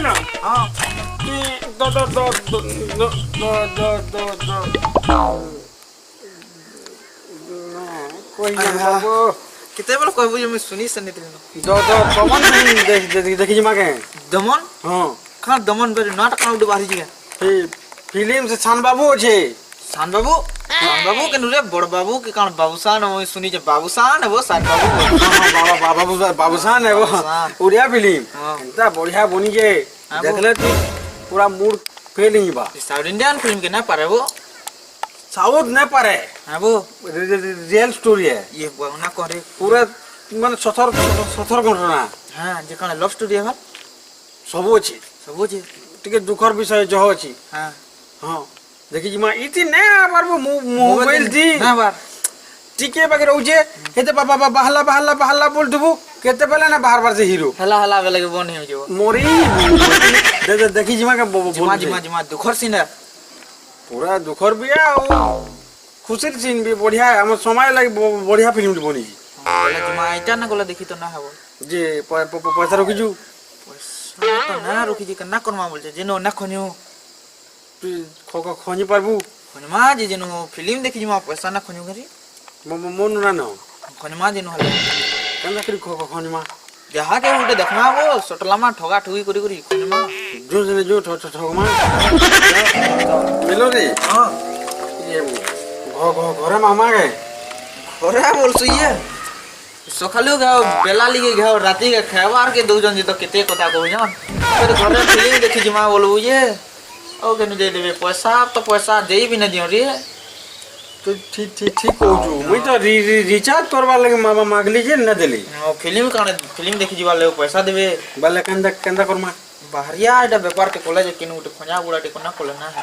ना हां कि दो कोई ना बाबू केते बेल कहबो जे मैं सुनी सनी दिनो दो कमन देखि जमा के दमन हां खा दमन बेर नाटक काउड बाहरी जिया फिल्म से छान बाबू छे सान बाबू के नुरे बड़ बाबू के कान बाबूसान मैं सुनी जे बाबूसान है वो सान बाबू बाबूसान है वो उड़िया फिल्म इतना बढ़िया बनी जे देखले तू पूरा मूड फेल ही बा साउथ इंडियन फिल्म के ना पारे वो साउथ न पारे हां वो रियल स्टोरी है ये ना करे पूरा माने सथर घटना हां जे कान लव स्टोरी है सब अछि सब जे टिके दुखर विषय जो अछि हां हां देखि जिमा इति नै आबार मोबाइल दी ना बार टिके बगे रहउजे हेते बाबा बहला बोल दबु केते बेला ना बाहर से हीरो हला बेले के बन हो जो मोरी देखि जिमा के जिमा दुखर सीन है पूरा दुखर बिया ओ खुशीर सीन भी बढ़िया है हम समय लाग बढ़िया फिल्म बनी जी जिमा आइटा ना गला देखि तो ना हबो जे पैसा रखिजु पैसा तो ना रखि जे ना करमा बोल जे जेनो ना खनियो खोनी पारबू खनमा जे जेनो फिल्म देखि जिमा पैसा ना खनियो गरी मन ना न खनमा जेनो हले कंदा करी खोनी मा जहा के उठे देखमा वो सटलामा ठगा ठुगी करी खनमा जो ठगमा मिलो रे हां ये घरे मामा गए घरे बोल सुइए सखालु गाओ बेला लिगे गाओ राती के खावार के दो जन जे तो केते कथा कहू जान फिर घरे फिल्म देखि जिमा बोलू ये ओ केनु दे देबे पैसा तो पैसा देई भी न दियो रे तो ठीक कहू छु मुई तो रिचार्ज करवा लगे मामा मागली जे न देली फिल्म देखि जिवा ले पैसा देबे बाले कंदा करमा बाहरिया एटा व्यापार के कॉलेज किनु उठे खजा बुड़ा टे कोना कोले ना है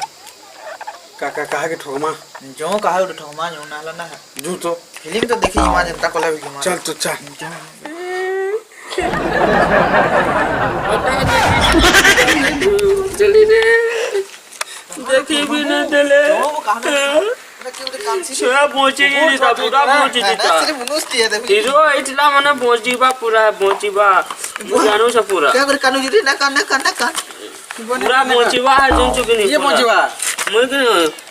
काका कहा के ठगमा जो कहा उठे ठगमा जो ना ना है जू तो फिल्म तो देखि जिमा जनता कोले भी जिमा चल तो चल चली रे देखी भी न देले छोरा पहुंचे ये ता पूरा पहुंचे ता हीरो इतला मने पहुंचीबा पूरा पहुंचीबा जानो से पूरा क्या कर कानु जी ना कान पूरा पहुंचीबा जोन चुकनी ये पहुंचीबा मैं के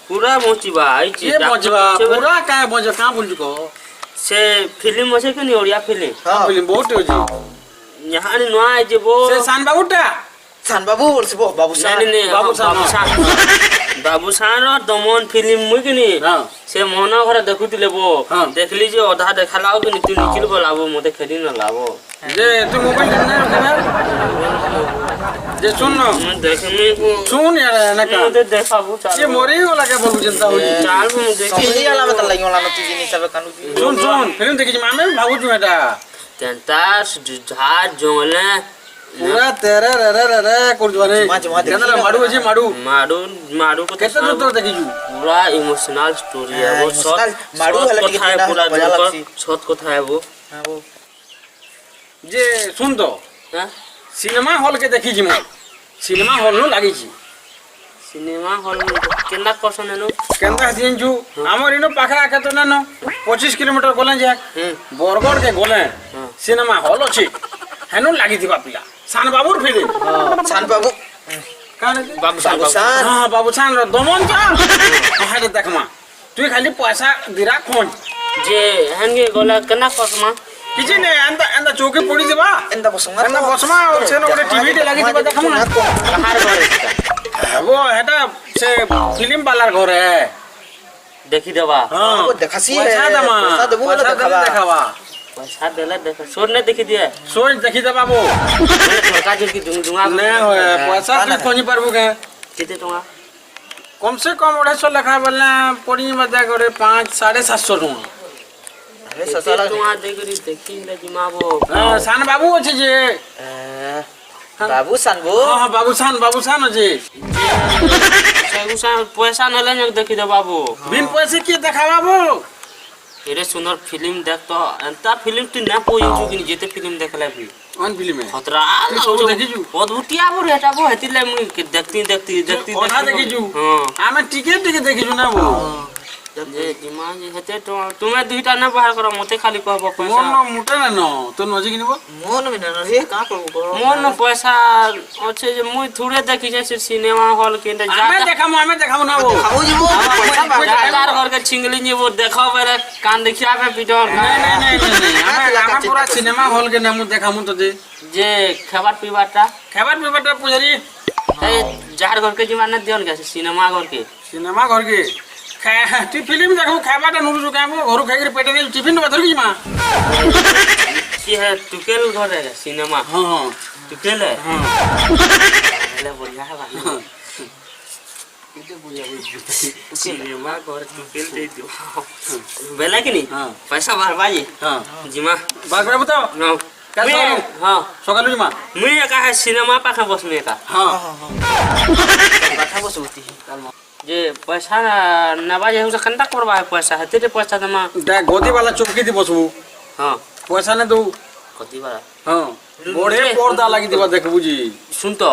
पूरा पहुंचीबा आई छी ये पहुंचीबा पूरा काय पहुंच का बोल को से फिल्म আছে कि ओडिया फिल्म हां फिल्म बहुत हो जी यहां ने नया है जे वो से सान बाबू बोलछ बाबूसान बाबूसान और दमन फिल्म मुकनी से मोहन घर देखुतिले वो देखली जे आधा देखालाओ कि तू निकल बोलाबो मते खेली न लाबो जे तू मोबाइल न रखबे जे सुन न देखने को सुन यार न का मते देखाबो चाल ये मोरी वाला के बोलू जनता हो चाल मु देखी वाला मत लागि वाला न तू जिनी सब कानु सुन फिल्म देखि जे मामे भागु छु एटा तंतास झाज जोले पूरा तेरे रे कर जवाने जनला माडू को कैसे तो देखि छु पूरा इमोशनल स्टोरी है वो शॉट माडू वाला टिकट है पूरा शॉट को था वो हां वो जे सुन तो हां सिनेमा हॉल के देखि छी म सिनेमा हॉल नु लागि छी सिनेमा हॉल केंदा पसंद नो केंदा दिन छु हमर इनो पाखा के तो न 25 किलोमीटर गोले जे बरगड़ के गोले सिनेमा हॉल अछि हेनु लागि दिबा पिला सान बाबूर फिल्म सान बाबू कान बाबूसान हां बाबूसान र दमन जा हाले देखमा तू खाली पैसा दिरा खोन जे हंगे गोला केना कसमा किछि ने अंदा चौकी पड़ी देबा एंदा बसमा और से न टीवी दे लागि दिबा देखम ना कहार घर वो हेटा से फिल्म वाला घर है देखि देबा हां वो देखासी है पैसा देबो देखावा पैसा देला देख सोर ने देखि दिए सोच देखि दे बाबू ठका जे की दुंगा ने होय पैसा तू कोनी परबो के केते टका कम से कम 250 लखा बोलना पड़ी मजा करे 5 750 टका अरे ससाला टका देखि देखि ले जिमाबो सान बाबू अछि जे बाबूसान वो हां बाबूसान अछि पैसा न ले देखि दे बाबू बिन पैसे के देखाबाबू एरे सुंदर फिल्म देख तो अंता फिल्म तू ना पोइछु कि जेते फिल्म देखले भी ऑन फिल्म है खतरा सब देखिजु अद्भुतिया बो रेटा बो हेतिले मु देखती ओना देखिजु हां आमे टिकट देखिजु ना वो ଯେ ଜିମା ଯେ ହେତେ ତୁମେ ଦୁଇଟା ନା ବାହାର କର ମତେ ଖାଲି କହିବ মোর ପଇସା ন মুটে না ন তোর নজি কিনিব মন ବି ନା ରେ କାଁ କରିବୁ କହ মোর ন পয়সা আছে যে মুই থুড়ে দেখিছে সে সিনেমা হল কেনতে আমি দেখামু না ও খাবো ଯିବୁ ପଇସା ବାହାର যার ঘরকে ছিংলি নিব দেখাও বেরে কান দেখিয়া বে পিটর নাই আমি পুরা সিনেমা হল কে নামু দেখামু তো যে খাবার পিবারটা খাবার পিবারটা পুজারি এই যার ঘরকে জিমা না দিয়ন গেছে সিনেমা ঘরকে সিনেমা ঘর কে তুই ফিল্ম দেখু খাবারটা নুরু কাম ঘরু খাইকি পেটে নেই টিফিন ধর কি মা কি হে টুকেল ঘরে সিনেমা হ্যাঁ টুকেল হেলে বঢ়িয়া হেবা সিনেমা ঘর টুকেল দে দিও বেলা কিনি হ্যাঁ পয়সা বারবা যে হ্যাঁ জিমা বাগরা বতাও নাও কাল সকালু হ্যাঁ সকালু মা মুই একা হে সিনেমা পাখা বসমি একা হ্যাঁ କଥା ବସୁତି যে পয়সা নেবা যে হুসা কেনটা করবা পয়সা হেতে পয়সা দেমা দেখ গদি वाला চৌকি দি বসবু হ্যাঁ পয়সা নে দউ কতিবা হ্যাঁ বড়ে পর্দা লাগি দিবা দেখ বুঝি শুন তো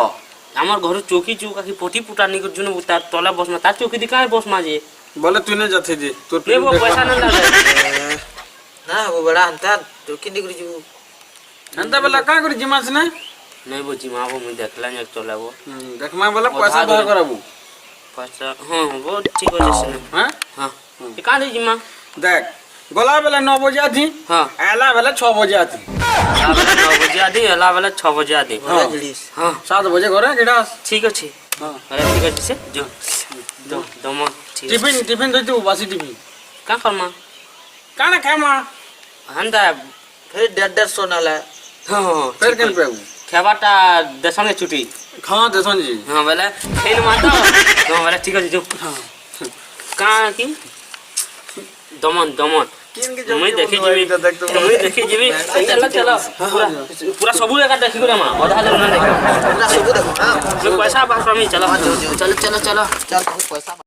আমার ঘরে চৌকি চৌকাকি পটি পুটা নিকর জন্য তার তলা বসমা তার চৌকি দি কাই বসমা যে বলে তুই নে যাতে যে তোর নেব পয়সা না লাগে ନା ହବ ବଡା ଆନ୍ତା କିନ୍ତି କରି ଯିବୁ এন্তা বেলা কা করি জিমাস না নেব জিমাবো মুই দেখলা এক চলাবো দেখমা বলে পয়সা বাহার করাবু পয়সা হ্যাঁ বহুত ঠিক আছে সিনে হ্যাঁ হ্যাঁ এ কাঁ দে জিমা দেখ গলা বেলা 9 বজে আথি হ্যাঁ এলা বেলা 6 বজে আথি এলা বেলা 9 বজে আদি এলা বেলা 6 বজে আদি ବଡା ଝିଡ଼ିସ୍ হ্যাঁ 7 বজে ঘরে গিডাস ঠিক আছে হ্যাঁ আরে ঠিক আছে সে যো দম ঠিক আছে টিফিন দইতু বাসি টিফিন কাঁ করমা কানা খামা হান্দা ଫେର 150 ନେଲା হ্যাঁ ফের কেন পেউ খাবারটা দেশনে ছুটি খাওয়া দেছন জি হ্যাঁ বেলা খেয়ে মা তো হ্যাঁ বেলা ঠিক আছে যো কাঁ কি দমন দমন মুই দেখি যাবি মুই দেখি যাবি চলো চলো পুরা পুরা সবু একা দেখি করে মা অধা জন না দেখি ପୁରା ସବୁ ଦେଖ ହଁ পয়সা বাস আমি চলো চলো চলো চলো ଚାଲ ପଇସା